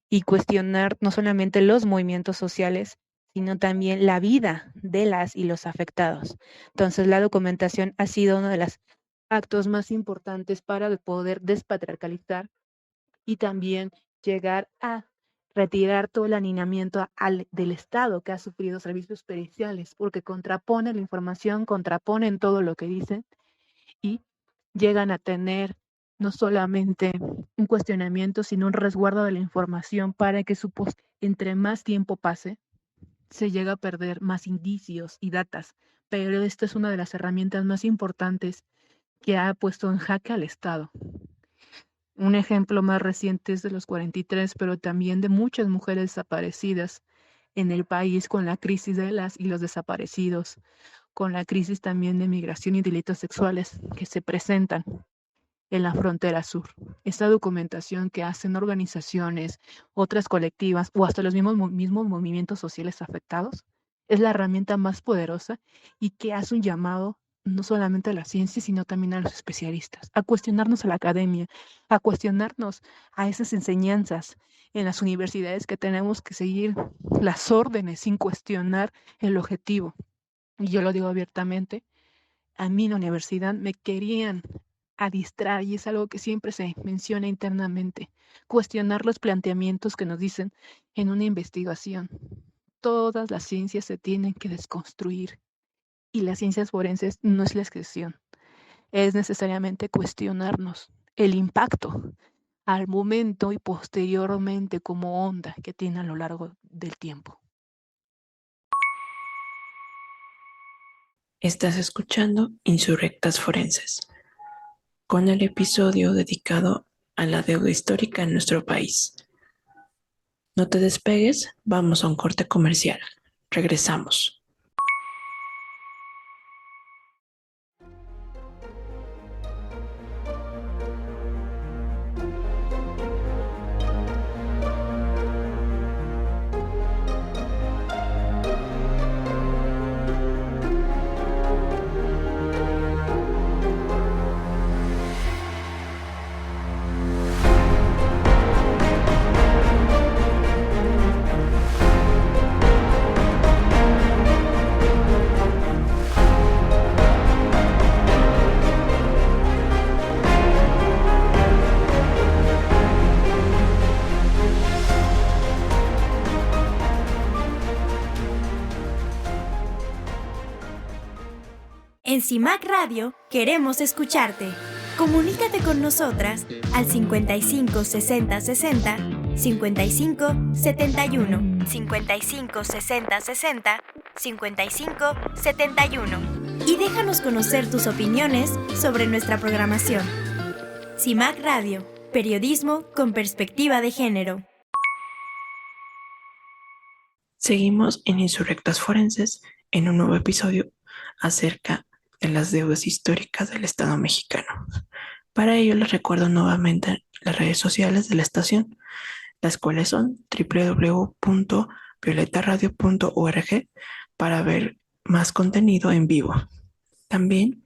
Speaker 4: y cuestionar no solamente los movimientos sociales, sino también la vida de las y los afectados. Entonces, la documentación ha sido uno de los actos más importantes para poder despatriarcalizar y también llegar a retirar todo el alineamiento del Estado que ha sufrido servicios periciales, porque contraponen la información, contraponen todo lo que dicen y llegan a tener no solamente un cuestionamiento, sino un resguardo de la información para que entre más tiempo pase, se llega a perder más indicios y datas. Pero esta es una de las herramientas más importantes que ha puesto en jaque al Estado. Un ejemplo más reciente es de los 43, pero también de muchas mujeres desaparecidas en el país con la crisis de las y los desaparecidos, con la crisis también de migración y delitos sexuales que se presentan en la frontera sur. Esta documentación que hacen organizaciones, otras colectivas o hasta los mismos movimientos sociales afectados es la herramienta más poderosa y que hace un llamado no solamente a la ciencia, sino también a los especialistas, a cuestionarnos a la academia, a cuestionarnos a esas enseñanzas en las universidades que tenemos que seguir las órdenes sin cuestionar el objetivo. Y yo lo digo abiertamente, a mí en la universidad me querían adiestrar y es algo que siempre se menciona internamente, cuestionar los planteamientos que nos dicen en una investigación. Todas las ciencias se tienen que desconstruir y las ciencias forenses no es la excepción. Es necesariamente cuestionarnos el impacto al momento y posteriormente como onda que tiene a lo largo del tiempo.
Speaker 2: Estás escuchando Insurrectas Forenses, con el episodio dedicado a la deuda histórica en nuestro país. No te despegues, vamos a un corte comercial. Regresamos.
Speaker 5: En CIMAC Radio queremos escucharte. Comunícate con nosotras al 55 60 60 55 71, 55 60 60 55 71 y déjanos conocer tus opiniones sobre nuestra programación. CIMAC Radio, periodismo con perspectiva de género.
Speaker 2: Seguimos en Insurrectas Forenses en un nuevo episodio acerca de las deudas históricas del Estado mexicano. Para ello les recuerdo nuevamente las redes sociales de la estación, las cuales son www.violetaradio.org para ver más contenido en vivo. También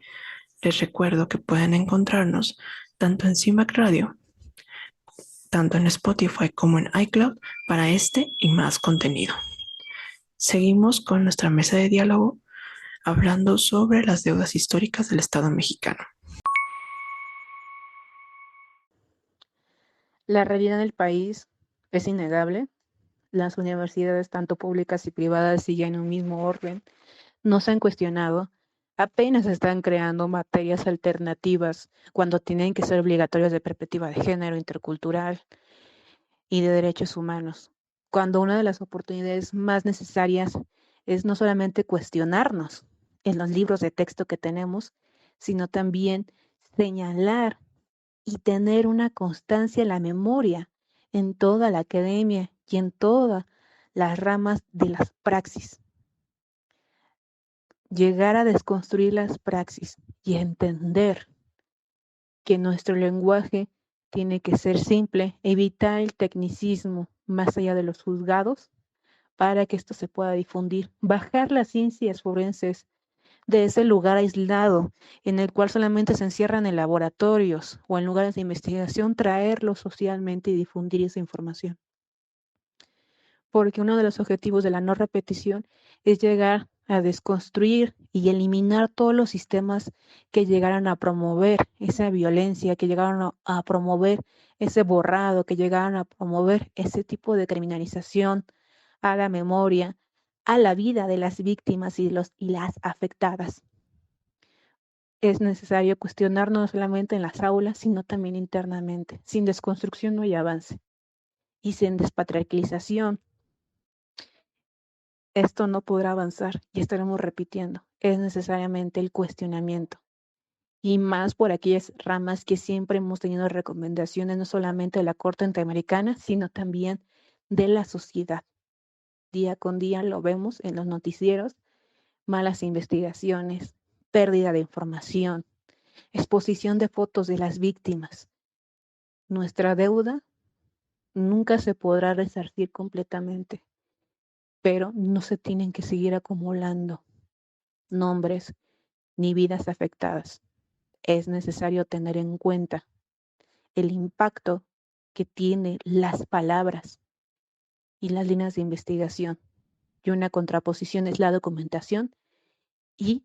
Speaker 2: les recuerdo que pueden encontrarnos tanto en CIMAC Radio, tanto en Spotify como en iCloud para este y más contenido. Seguimos con nuestra mesa de diálogo hablando sobre las deudas históricas del Estado mexicano.
Speaker 4: La realidad del país es innegable. Las universidades, tanto públicas y privadas, siguen un mismo orden. No se han cuestionado. Apenas están creando materias alternativas cuando tienen que ser obligatorias de perspectiva de género, intercultural y de derechos humanos. Cuando una de las oportunidades más necesarias es no solamente cuestionarnos en los libros de texto que tenemos, sino también señalar y tener una constancia en la memoria en toda la academia y en todas las ramas de las praxis. Llegar a desconstruir las praxis y entender que nuestro lenguaje tiene que ser simple, evitar el tecnicismo más allá de los juzgados para que esto se pueda difundir, bajar las ciencias forenses de ese lugar aislado en el cual solamente se encierran en laboratorios o en lugares de investigación, traerlo socialmente y difundir esa información. Porque uno de los objetivos de la no repetición es llegar a desconstruir y eliminar todos los sistemas que llegaran a promover esa violencia, que llegaron a promover ese borrado, que llegaron a promover ese tipo de criminalización a la memoria, a la vida de las víctimas y las afectadas. Es necesario cuestionarnos no solamente en las aulas, sino también internamente. Sin desconstrucción no hay avance. Y sin despatriarcalización, esto no podrá avanzar y estaremos repitiendo. Es necesariamente el cuestionamiento. Y más por aquellas ramas que siempre hemos tenido recomendaciones, no solamente de la Corte Interamericana, sino también de la sociedad. Día con día lo vemos en los noticieros, malas investigaciones, pérdida de información, exposición de fotos de las víctimas. Nuestra deuda nunca se podrá resarcir completamente, pero no se tienen que seguir acumulando nombres ni vidas afectadas. Es necesario tener en cuenta el impacto que tienen las palabras y las líneas de investigación. Y una contraposición es la documentación y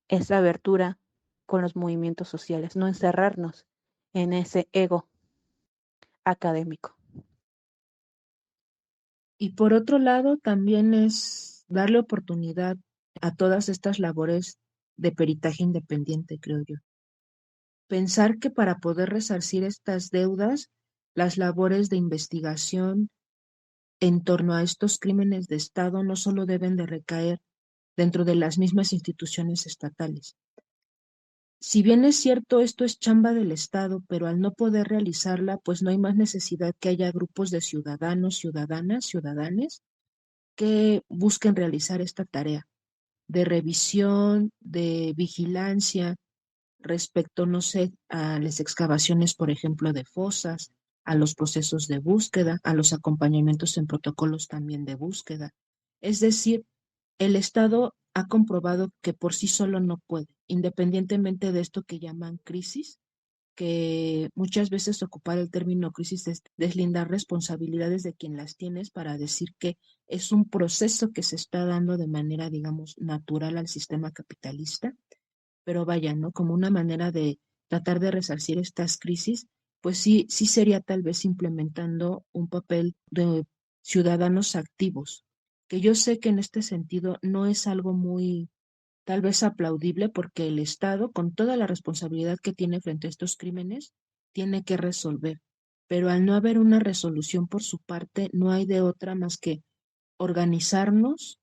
Speaker 4: esa abertura con los movimientos sociales, no encerrarnos en ese ego académico.
Speaker 3: Y por otro lado, también es darle oportunidad a todas estas labores de peritaje independiente, creo yo. Pensar que para poder resarcir estas deudas, las labores de investigación en torno a estos crímenes de Estado no solo deben de recaer dentro de las mismas instituciones estatales. Si bien es cierto, esto es chamba del Estado, pero al no poder realizarla, pues no hay más necesidad que haya grupos de ciudadanos, ciudadanas, ciudadanes que busquen realizar esta tarea de revisión, de vigilancia respecto, no sé, a las excavaciones, por ejemplo, de fosas, a los procesos de búsqueda, a los acompañamientos en protocolos también de búsqueda. Es decir, el Estado ha comprobado que por sí solo no puede, independientemente de esto que llaman crisis, que muchas veces ocupar el término crisis es deslindar responsabilidades de quien las tienes para decir que es un proceso que se está dando de manera, digamos, natural al sistema capitalista, pero vaya, ¿no? Como una manera de tratar de resarcir estas crisis, pues sí sería tal vez implementando un papel de ciudadanos activos, que yo sé que en este sentido no es algo muy tal vez aplaudible, porque el Estado, con toda la responsabilidad que tiene frente a estos crímenes, tiene que resolver. Pero al no haber una resolución por su parte, no hay de otra más que organizarnos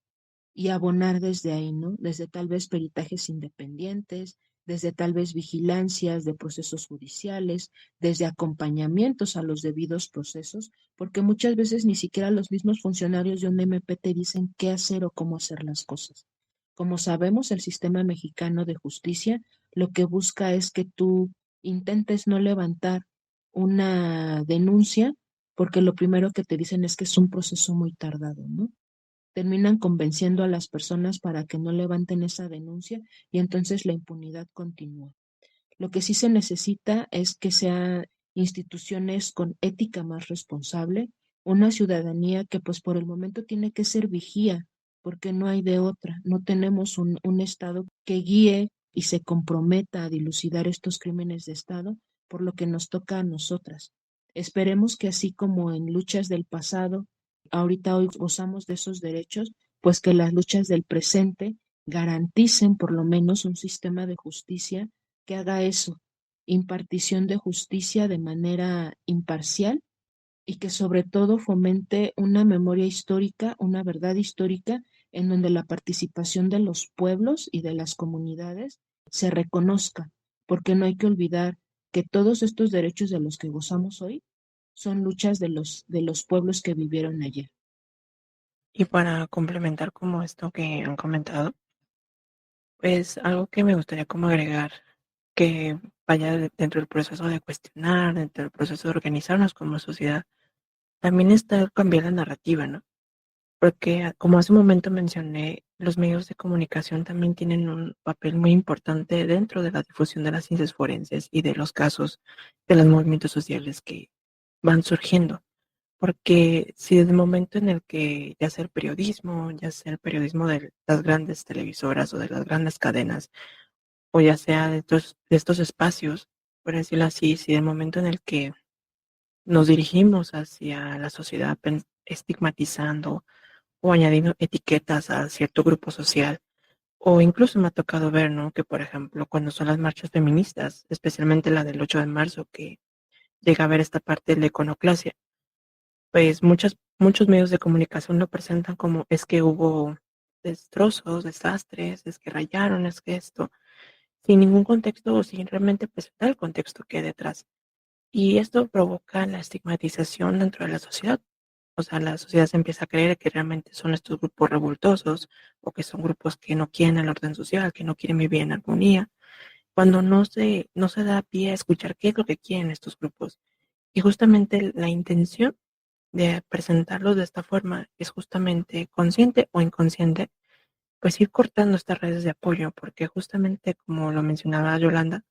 Speaker 3: y abonar desde ahí, ¿no? Desde tal vez peritajes independientes, desde tal vez vigilancias de procesos judiciales, desde acompañamientos a los debidos procesos, porque muchas veces ni siquiera los mismos funcionarios de un MP te dicen qué hacer o cómo hacer las cosas. Como sabemos, el sistema mexicano de justicia lo que busca es que tú intentes no levantar una denuncia, porque lo primero que te dicen es que es un proceso muy tardado, ¿no? Terminan convenciendo a las personas para que no levanten esa denuncia y entonces la impunidad continúa. Lo que sí se necesita es que sean instituciones con ética más responsable, una ciudadanía que pues por el momento tiene que ser vigía, porque no hay de otra. No tenemos un Estado que guíe y se comprometa a dilucidar estos crímenes de Estado, por lo que nos toca a nosotras. Esperemos que así como en luchas del pasado, ahorita hoy gozamos de esos derechos, pues que las luchas del presente garanticen por lo menos un sistema de justicia que haga eso, impartición de justicia de manera imparcial y que sobre todo fomente una memoria histórica, una verdad histórica en donde la participación de los pueblos y de las comunidades se reconozca, porque no hay que olvidar que todos estos derechos de los que gozamos hoy son luchas de los pueblos que vivieron ayer.
Speaker 2: Y para complementar como esto que han comentado, pues algo que me gustaría como agregar, que vaya dentro del proceso de cuestionar, dentro del proceso de organizarnos como sociedad, también está el cambiar la narrativa, ¿no? Porque como hace un momento mencioné, los medios de comunicación también tienen un papel muy importante dentro de la difusión de las ciencias forenses y de los casos de los movimientos sociales que van surgiendo. Porque si desde el momento en el que ya sea el periodismo, ya sea el periodismo de las grandes televisoras o de las grandes cadenas, o ya sea de estos espacios, por decirlo así, si el momento en el que nos dirigimos hacia la sociedad estigmatizando o añadiendo etiquetas a cierto grupo social, o incluso me ha tocado ver, ¿no? Que por ejemplo, cuando son las marchas feministas, especialmente la del 8 de marzo, que llega a ver esta parte de la iconoclasia, pues muchos medios de comunicación lo presentan como es que hubo destrozos, desastres, es que rayaron, es que esto, sin ningún contexto o sin realmente presentar el contexto que hay detrás. Y esto provoca la estigmatización dentro de la sociedad. O sea, la sociedad se empieza a creer que realmente son estos grupos revoltosos o que son grupos que no quieren el orden social, que no quieren vivir en armonía, cuando no se da pie a escuchar qué es lo que quieren estos grupos. Y justamente la intención de presentarlos de esta forma es justamente consciente o inconsciente, pues ir cortando estas redes de apoyo, porque justamente como lo mencionaba Yolanda,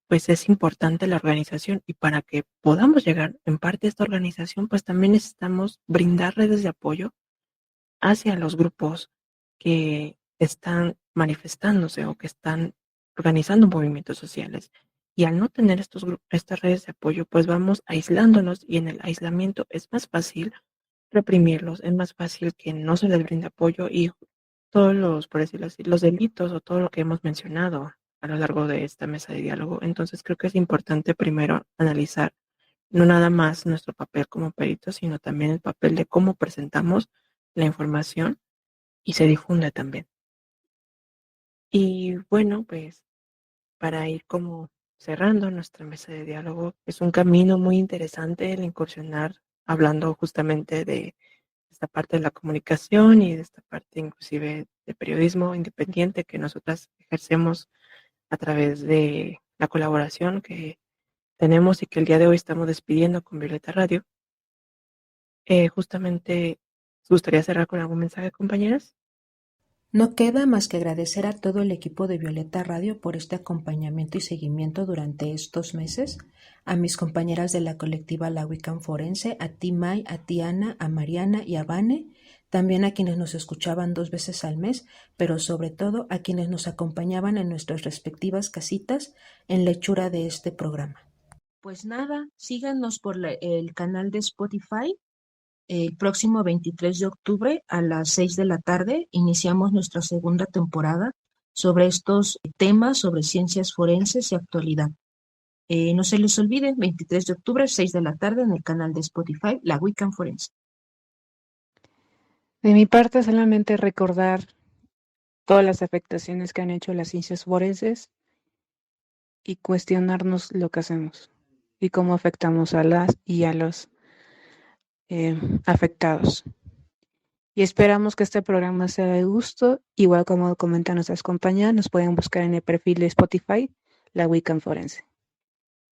Speaker 2: pues es importante la organización y para que podamos llegar en parte a esta organización, pues también necesitamos brindar redes de apoyo hacia los grupos que están manifestándose o que están organizando movimientos sociales. Y al no tener estas redes de apoyo, pues vamos aislándonos y en el aislamiento es más fácil reprimirlos, es más fácil que no se les brinde apoyo y todos los, por decirlo así, los delitos o todo lo que hemos mencionado a lo largo de esta mesa de diálogo. Entonces creo que es importante primero analizar no nada más nuestro papel como peritos, sino también el papel de cómo presentamos la información y se difunde también. Y bueno, pues para ir como cerrando nuestra mesa de diálogo, es un camino muy interesante el incursionar hablando justamente de esta parte de la comunicación y de esta parte inclusive de periodismo independiente que nosotras ejercemos a través de la colaboración que tenemos y que el día de hoy estamos despidiendo con Violeta Radio. Justamente, ¿os gustaría cerrar con algún mensaje, compañeras?
Speaker 3: No queda más que agradecer a todo el equipo de Violeta Radio por este acompañamiento y seguimiento durante estos meses, a mis compañeras de la colectiva La Wiccan Forense, a ti May, a ti Ana, a Mariana y a Vane, también a quienes nos escuchaban 2 veces al mes, pero sobre todo a quienes nos acompañaban en nuestras respectivas casitas en la hechura de este programa. Pues nada, síganos por el canal de Spotify. El próximo 23 de octubre a las 6 de la tarde iniciamos nuestra segunda temporada sobre estos temas, sobre ciencias forenses y actualidad. No se les olvide, 23 de octubre, 6 de la tarde, en el canal de Spotify, La Wiccan Forense.
Speaker 4: De mi parte, solamente recordar todas las afectaciones que han hecho las ciencias forenses y cuestionarnos lo que hacemos y cómo afectamos a las y a los afectados. Y esperamos que este programa sea de gusto. Igual como comentan nuestras compañeras, nos pueden buscar en el perfil de Spotify, La Wiccan Forense.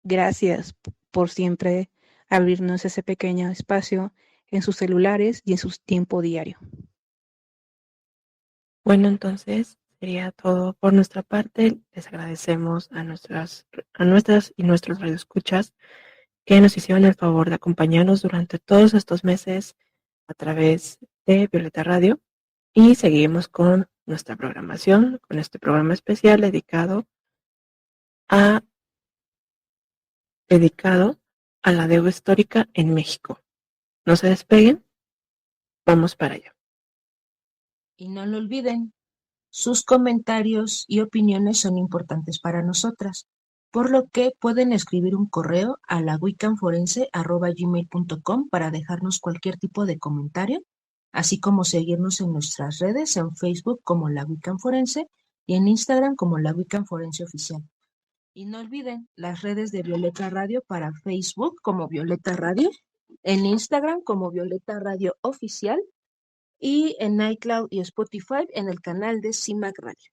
Speaker 4: Gracias por siempre abrirnos ese pequeño espacio en sus celulares y en su tiempo diario.
Speaker 2: Bueno, entonces sería todo por nuestra parte. Les agradecemos a nuestras y nuestros radioescuchas que nos hicieron el favor de acompañarnos durante todos estos meses a través de Violeta Radio, y seguimos con nuestra programación, con este programa especial dedicado a la deuda histórica en México. No se despeguen, vamos para allá.
Speaker 3: Y no lo olviden, sus comentarios y opiniones son importantes para nosotras, por lo que pueden escribir un correo a lawiccanforense@gmail.com para dejarnos cualquier tipo de comentario, así como seguirnos en nuestras redes, en Facebook como La Wiccan Forense y en Instagram como La Wiccan Forense Oficial. Y no olviden las redes de Violeta Radio para Facebook como Violeta Radio, en Instagram como Violeta Radio Oficial y en iCloud y Spotify en el canal de CIMAC Radio.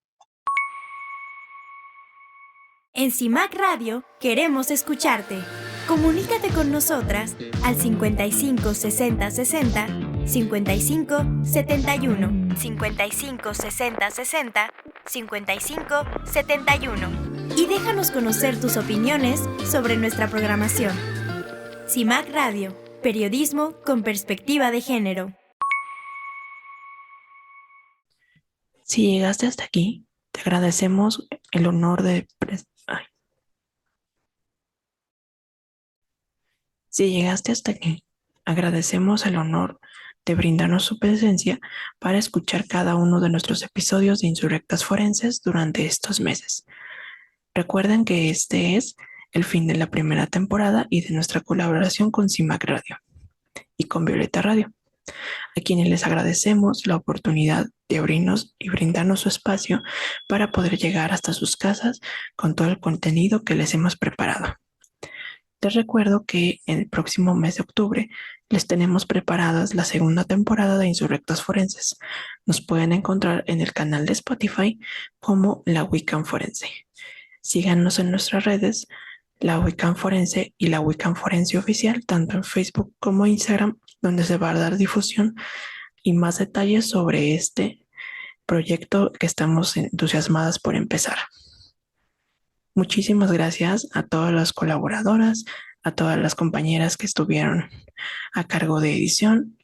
Speaker 5: En CIMAC Radio queremos escucharte. Comunícate con nosotras al 55 60 60 55 71 55 60 60 55 71 y déjanos conocer tus opiniones sobre nuestra programación. CIMAC Radio, periodismo con perspectiva de género.
Speaker 2: Si llegaste hasta aquí, te agradecemos el honor de Si llegaste hasta aquí, agradecemos el honor de brindarnos su presencia para escuchar cada uno de nuestros episodios de Insurrectas Forenses durante estos meses. Recuerden que este es el fin de la primera temporada y de nuestra colaboración con CIMAC Radio y con Violeta Radio, a quienes les agradecemos la oportunidad de abrirnos y brindarnos su espacio para poder llegar hasta sus casas con todo el contenido que les hemos preparado. Les recuerdo que en el próximo mes de octubre les tenemos preparadas la segunda temporada de Insurrectas Forenses. Nos pueden encontrar en el canal de Spotify como La Wiccan Forense. Síganos en nuestras redes, La Wiccan Forense y La Wiccan Forense Oficial, tanto en Facebook como Instagram, donde se va a dar difusión y más detalles sobre este proyecto que estamos entusiasmadas por empezar. Muchísimas gracias a todas las colaboradoras, a todas las compañeras que estuvieron a cargo de edición,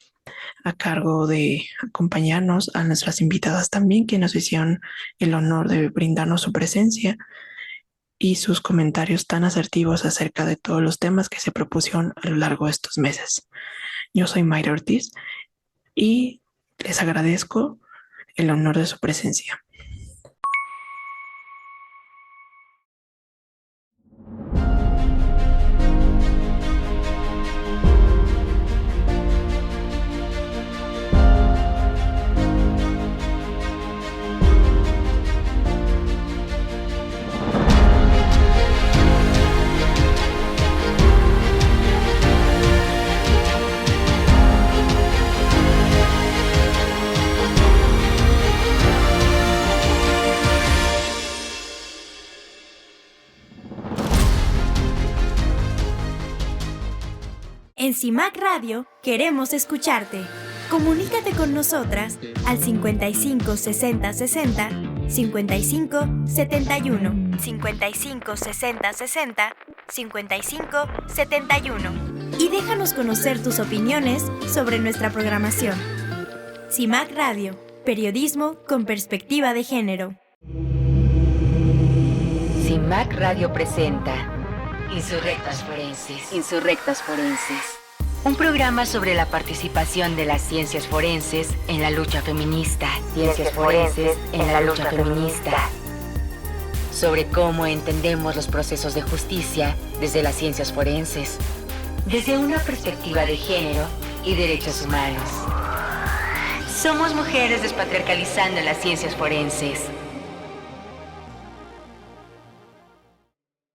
Speaker 2: a cargo de acompañarnos, a nuestras invitadas también, que nos hicieron el honor de brindarnos su presencia y sus comentarios tan asertivos acerca de todos los temas que se propusieron a lo largo de estos meses. Yo soy Mayra Ortiz y les agradezco el honor de su presencia.
Speaker 5: En CIMAC Radio queremos escucharte. Comunícate con nosotras al 55 60 60 55 71 55 60 60 55 71 y déjanos conocer tus opiniones sobre nuestra programación. CIMAC Radio, periodismo con perspectiva de género.
Speaker 1: CIMAC Radio presenta Insurrectas Forenses. Insurrectas Forenses. Un programa sobre la participación de las ciencias forenses en la lucha feminista. Ciencias forenses en la lucha feminista. Sobre cómo entendemos los procesos de justicia desde las ciencias forenses, desde una perspectiva de género y derechos humanos. Somos mujeres despatriarcalizando las ciencias forenses.